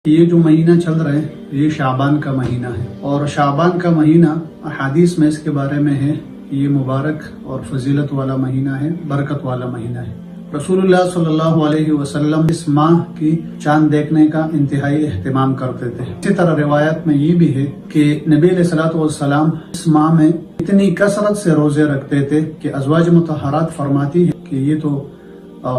یہ جو مہینہ چل رہا ہے یہ شعبان کا مہینہ ہے، اور شعبان کا مہینہ احادیث میں اس کے بارے میں ہے یہ مبارک اور فضیلت والا مہینہ ہے، برکت والا مہینہ ہے۔ رسول اللہ صلی اللہ علیہ وسلم اس ماہ کی چاند دیکھنے کا انتہائی اہتمام کرتے تھے۔ اسی طرح روایت میں یہ بھی ہے کہ نبی علیہ الصلوۃ والسلام اس ماہ میں اتنی کثرت سے روزے رکھتے تھے کہ ازواج مطہرات فرماتی ہے کہ یہ تو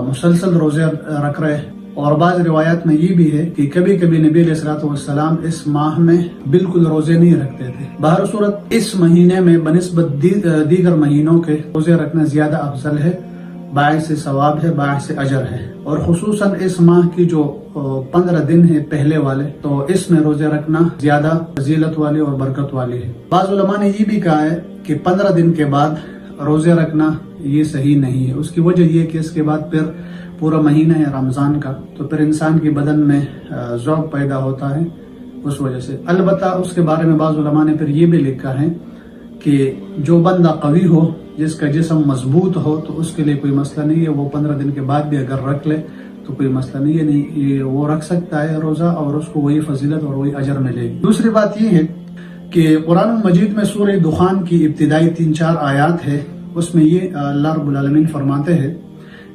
مسلسل روزے رکھ رہے ہیں، اور بعض روایات میں یہ بھی ہے کہ کبھی کبھی نبی علیہ الصلوۃ والسلام اس ماہ میں بالکل روزے نہیں رکھتے تھے۔ بہر صورت اس مہینے میں بنسبت دیگر مہینوں کے روزے رکھنا زیادہ افضل ہے، باعث ثواب ہے، باعث اجر ہے، اور خصوصاً اس ماہ کی جو 15 دن ہے پہلے والے، تو اس میں روزے رکھنا زیادہ فضیلت والی اور برکت والی ہے۔ بعض علماء نے یہ بھی کہا ہے کہ 15 دن کے بعد روزے رکھنا یہ صحیح نہیں ہے۔ اس کی وجہ یہ کہ اس کے بعد پھر پورا مہینہ ہے رمضان کا، تو پھر انسان کے بدن میں ذوق پیدا ہوتا ہے اس وجہ سے۔ البتہ اس کے بارے میں بعض علماء نے پھر یہ بھی لکھا ہے کہ جو بندہ قوی ہو، جس کا جسم مضبوط ہو، تو اس کے لیے کوئی مسئلہ نہیں ہے، وہ 15 دن کے بعد بھی اگر رکھ لے تو کوئی مسئلہ نہیں ہے، نہیں وہ رکھ سکتا ہے روزہ، اور اس کو وہی فضیلت اور وہی اجر ملے گی۔ دوسری بات یہ ہے کہ قرآن مجید میں سورہ دخان کی ابتدائی 3-4 آیات ہے، اس میں یہ اللہ رب العالمین فرماتے ہیں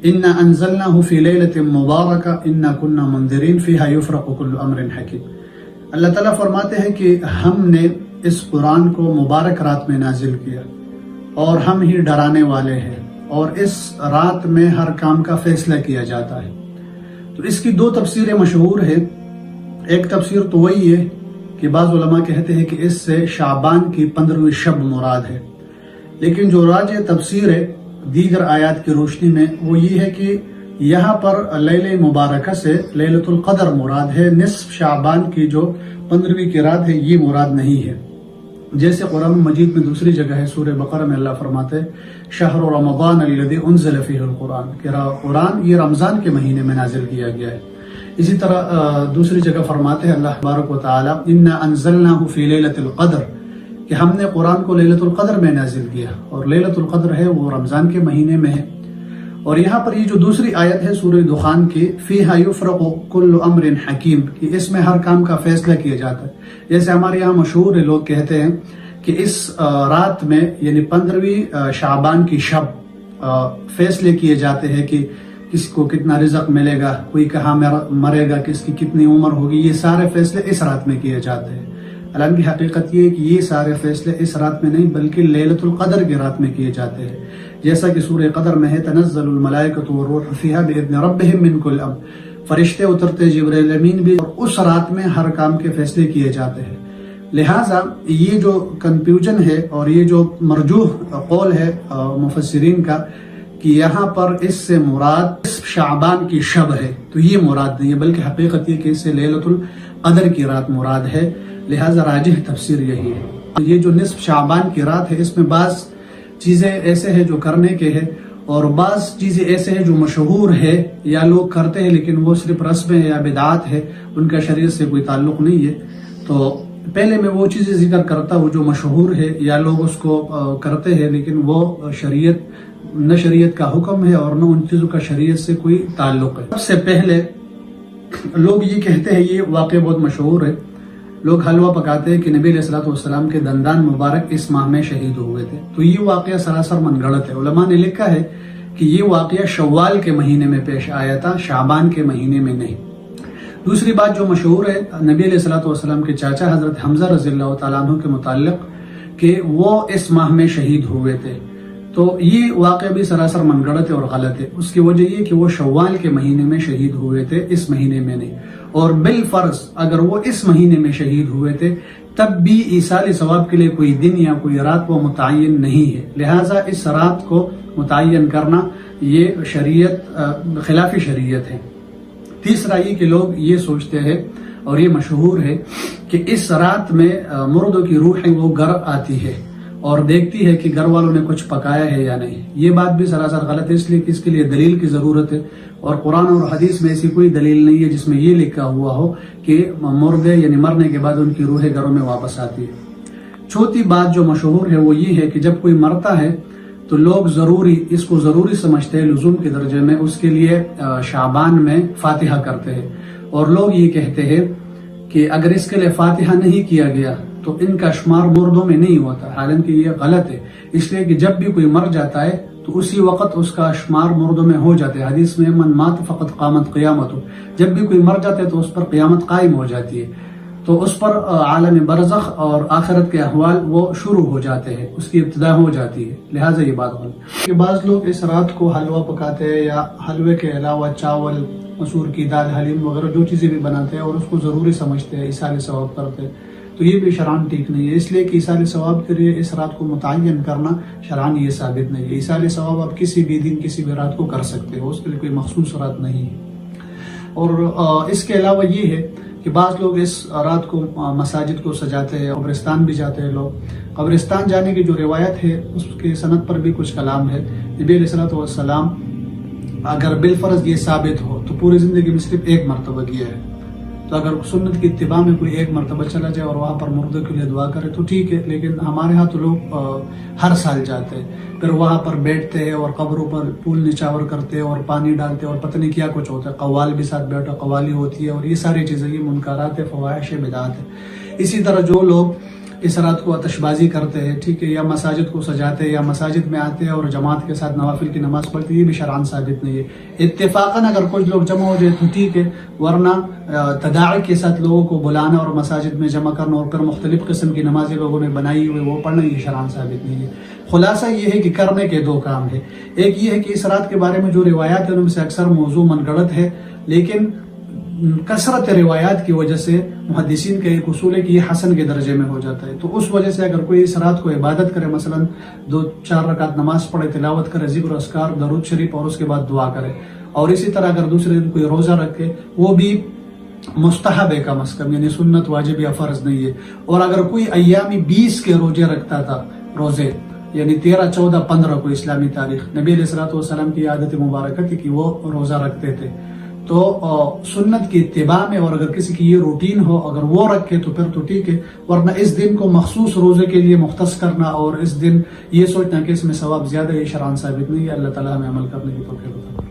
اِنَّا أَنزَلْنَاهُ فِي لَيْلَةٍ مُبَارَكَةٍ إِنَّا كُنَّا مُنذِرِينَ فِيهَا يُفْرَقُ كُلُّ أَمْرٍ حَكِيمٍ۔ اللہ تعالیٰ فرماتے ہیں کہ ہم نے اس قرآن کو مبارک رات میں نازل کیا، اور ہم ہی ڈرانے والے ہیں، اور اس رات میں ہر کام کا فیصلہ کیا جاتا ہے۔ تو اس کی 2 تفسیریں مشہور ہیں۔ ایک تفسیر تو وہی ہے کہ بعض علماء کہتے ہیں کہ اس سے شعبان کی 15ویں شب مراد ہے، لیکن جو راجح تفسیر ہے دیگر آیات کی روشنی میں وہ یہ ہے کہ یہاں پر لیلہ مبارکہ سے لیلۃ القدر مراد ہے، نصف شعبان کی جو 15ویں کی رات ہے یہ مراد نہیں ہے۔ جیسے قرآن مجید میں دوسری جگہ ہے سورہ بقرہ میں اللہ فرماتے شہر رمضان الذی انزل فیہ القرآن، کہ قرآن یہ رمضان کے مہینے میں نازل کیا گیا ہے۔ اسی طرح دوسری جگہ فرماتے ہیں اللہ تبارک و تعالی انا انزلناہ فی لیلۃ القدر، کہ ہم نے قرآن کو لیلۃ القدر میں نازل کیا، اور لیلۃ القدر ہے وہ رمضان کے مہینے میں ہے۔ اور یہاں پر یہ جو دوسری آیت ہے سورہ دخان کی فیہا یفرق کل امر حکیم، کہ اس میں ہر کام کا فیصلہ کیا جاتا ہے۔ جیسے ہمارے یہاں مشہور لوگ کہتے ہیں کہ اس رات میں یعنی 15ویں شعبان کی شب فیصلے کیے جاتے ہیں کہ کس کو کتنا رزق ملے گا، کوئی کہاں مرے گا، کس کی کتنی عمر ہوگی، یہ سارے فیصلے اس رات میں کیے جاتے ہیں۔ حالانکہ حقیقت یہ ہے کہ یہ سارے فیصلے اس رات میں نہیں بلکہ لیلۃ القدر کی رات میں کیے جاتے ہیں، جیسا کہ سورہ قدر میں ہے تنزل الملائکۃ والروح فیہا باذن ربہم من کل امر، فرشتے اترتے جبرائیل امین بھی، اور اس رات میں ہر کام کے فیصلے کیے جاتے ہیں۔ لہٰذا یہ جو کنفیوژن ہے اور یہ جو مرجوح قول ہے مفسرین کا کہ یہاں پر اس سے مراد شعبان کی شب ہے، تو یہ مراد نہیں ہے، بلکہ حقیقت یہ کہ اس سے لیلۃ القدر کی رات مراد ہے۔ لہٰذا راجح تفسیر یہی ہے۔ یہ جو نصف شعبان کی رات ہے اس میں بعض چیزیں ایسے ہیں جو کرنے کے ہیں، اور بعض چیزیں ایسے ہیں جو مشہور ہے یا لوگ کرتے ہیں لیکن وہ صرف رسم ہے یا بدعات ہے، ان کا شریعت سے کوئی تعلق نہیں ہے۔ تو پہلے میں وہ چیزیں ذکر کرتا ہوں جو مشہور ہے یا لوگ اس کو کرتے ہیں لیکن وہ نہ شریعت کا حکم ہے اور نہ ان چیزوں کا شریعت سے کوئی تعلق ہے۔ سب سے پہلے لوگ یہ کہتے ہیں، یہ واقعہ بہت مشہور ہے، لوگ حلوہ پکاتے ہیں کہ نبی علیہ الصلوۃ والسلام کے دندان مبارک اس ماہ میں شہید ہوئے تھے، تو یہ واقعہ سراسر من گڑت ہے۔ علماء نے لکھا ہے کہ یہ واقعہ شوال کے مہینے میں پیش آیا تھا، شعبان کے مہینے میں نہیں۔ دوسری بات جو مشہور ہے نبی علیہ الصلوۃ والسلام کے چاچا حضرت حمزہ رضی اللہ تعالیٰ عنہ کے متعلق کہ وہ اس ماہ میں شہید ہوئے تھے، تو یہ واقعہ بھی سراسر من گڑت ہے اور غلط ہے۔ اس کی وجہ یہ کہ وہ شوال کے مہینے میں شہید ہوئے تھے، اس مہینے میں نہیں، اور بالفرض اگر وہ اس مہینے میں شہید ہوئے تھے تب بھی ایصال ثواب کے لیے کوئی دن یا کوئی رات وہ متعین نہیں ہے، لہٰذا اس رات کو متعین کرنا یہ شریعت خلاف شریعت ہے۔ تیسرا یہ کہ لوگ یہ سوچتے ہیں اور یہ مشہور ہے کہ اس رات میں مردوں کی روح وہ گھر آتی ہے اور دیکھتی ہے کہ گھر والوں نے کچھ پکایا ہے یا نہیں۔ یہ بات بھی سراسر غلط ہے، اس لیے کہ اس کے لیے دلیل کی ضرورت ہے، اور قرآن اور حدیث میں ایسی کوئی دلیل نہیں ہے جس میں یہ لکھا ہوا ہو کہ مردے یعنی مرنے کے بعد ان کی روح گھروں میں واپس آتی ہے۔ چوتھی بات جو مشہور ہے وہ یہ ہے کہ جب کوئی مرتا ہے تو لوگ اس کو ضروری سمجھتے ہیں، لزوم کے درجے میں، اس کے لیے شعبان میں فاتحہ کرتے ہیں، اور لوگ یہ کہتے ہیں کہ اگر اس کے لیے فاتحہ نہیں کیا گیا تو ان کا شمار مردوں میں نہیں ہوتا، حالانکہ یہ غلط ہے، اس لیے کہ جب بھی کوئی مر جاتا ہے تو اسی وقت اس کا شمار مردوں میں ہو جاتا ہے۔ حدیث میں من مات فقط قامت قیامت، جب بھی کوئی مر جاتا ہے تو اس پر قیامت قائم ہو جاتی ہے، تو اس پر عالم برزخ اور آخرت کے احوال وہ شروع ہو جاتے ہیں، اس کی ابتدا ہو جاتی ہے، لہٰذا یہ بات غلط کہ بعض لوگ اس رات کو حلوہ پکاتے ہیں یا حلوے کے علاوہ چاول، مسور کی دال، حلیم وغیرہ جو چیزیں بھی بناتے ہیں اور اس کو ضروری سمجھتے ہیں، ایصال ثواب کرتے ہیں، تو یہ بھی شرعاً ٹھیک نہیں ہے، اس لیے کہ ایصال ثواب کے لیے اس رات کو متعین کرنا شرعاً یہ ثابت نہیں ہے۔ ایصال ثواب آپ کسی بھی دن کسی بھی رات کو کر سکتے ہو، اس کے لیے کوئی مخصوص رات نہیں ہے۔ اور اس کے علاوہ یہ ہے کہ بعض لوگ اس رات کو مساجد کو سجاتے ہیں، قبرستان بھی جاتے ہیں لوگ۔ قبرستان جانے کی جو روایت ہے اس کی سند پر بھی کچھ کلام ہے۔ نبی علیہ الصلوۃ والسلام اگر بالفرض یہ ثابت ہو تو پوری زندگی میں صرف ایک مرتبہ کیا ہے، تو اگر سنت کی اتباع میں کوئی ایک مرتبہ چلا جائے اور وہاں پر مردوں کے لیے دعا کرے تو ٹھیک ہے، لیکن ہمارے ہاں تو لوگ ہر سال جاتے ہیں، پھر وہاں پر بیٹھتے ہیں اور قبروں پر پھول نچاور کرتے ہیں اور پانی ڈالتے ہیں اور پتہ نہیں کیا کچھ ہوتا ہے، قوال بھی ساتھ بیٹھا، قوالی ہوتی ہے، اور یہ ساری چیزیں یہ منکرات ہے، فواحش بدعات ہے۔ اسی طرح جو لوگ اس رات کو آتش بازی کرتے ہیں، ٹھیک ہے، یا مساجد کو سجاتے ہیں یا مساجد میں آتے ہیں اور جماعت کے ساتھ نوافل کی نماز پڑھتے ہیں، یہ بھی شرعاً ثابت نہیں ہے۔ اتفاقاً اگر کچھ لوگ جمع ہو جائے تو ٹھیک ہے، ورنہ تداعی کے ساتھ لوگوں کو بلانا اور مساجد میں جمع کرنا اور پھر مختلف قسم کی نمازیں لوگوں نے بنائی ہوئی وہ پڑھنا، یہ شرعاً ثابت نہیں ہے۔ خلاصہ یہ ہے کہ کرنے کے دو کام ہے، ایک یہ ہے کہ اس رات کے بارے میں جو روایات ہیں ان میں سے اکثر موضوع من گڑت ہے، لیکن کثرت روایات کی وجہ سے محدثین کا ایک اصول ہے کہ یہ حسن کے درجے میں ہو جاتا ہے، تو اس وجہ سے اگر کوئی اس رات کو عبادت کرے، مثلا 2-4 رکعت نماز پڑھے، تلاوت کرے، ذکر و اذکار، درود شریف، اور اس کے بعد دعا کرے، اور اسی طرح اگر دوسرے دن کوئی روزہ رکھے وہ بھی مستحب ہے کم از کم، یعنی سنت واجب یا فرض نہیں ہے۔ اور اگر کوئی ایامی 20 کے روزے رکھتا تھا، روزے یعنی 13، 14، 15 کو اسلامی تاریخ، نبی علیہ الصلوۃ والسلام کی عادت مبارکہ تھی کہ وہ روزہ رکھتے تھے، تو سنت کی اتباع میں، اور اگر کسی کی یہ روٹین ہو اگر وہ رکھے تو پھر تو ٹھیک ہے، ورنہ اس دن کو مخصوص روزے کے لیے مختص کرنا اور اس دن یہ سوچنا کہ اس میں ثواب زیادہ، یہ شرعاً ثابت نہیں ہے۔ اللہ تعالیٰ ہمیں عمل کرنے کی توفیق عطا فرمائے۔